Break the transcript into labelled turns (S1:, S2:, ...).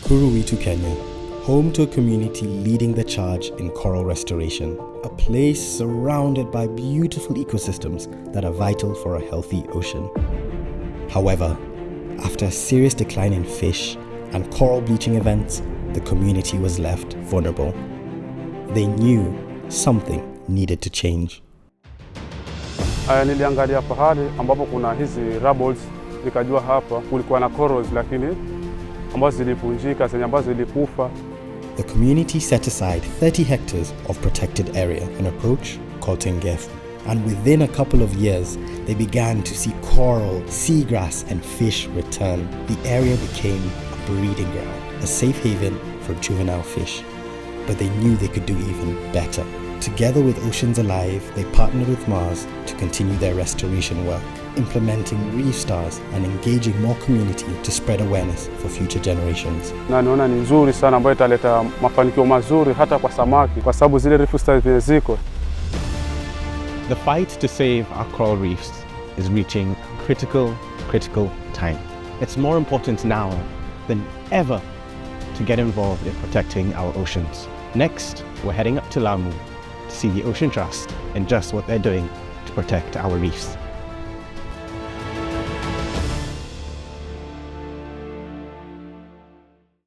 S1: Huruitu, Kenya, home to a community leading the charge in coral restoration, a place surrounded by beautiful ecosystems that are vital for a healthy ocean. However, after a serious decline in fish and coral bleaching events, the community was left vulnerable. They knew something needed to change.
S2: Niliangalia pahali ambapo kuna hizi rubbles, nikajua hapa kulikuwa na corals lakini ambazo zilivunjika, zenye ambazo zilikufa.
S1: The community set aside 30 hectares of protected area, an approach called Tengefu. And within a couple of years, they began to see coral, seagrass and fish return. The area became a breeding ground, a safe haven for juvenile fish. But they knew they could do even better. Together with Oceans Alive, they partnered with Mars to continue their restoration work, implementing reef stars and engaging more community to spread awareness for future generations.
S2: Na naona ni nzuri sana ambayo italeta mafanikio mazuri hata kwa samaki kwa sababu zile reef stars ziko.
S3: The fight to save our coral reefs is reaching critical time. It's more important now than ever to get involved in protecting our oceans. Next, we're heading up to Lamu to see the Ocean Trust and just what they're doing to protect our reefs.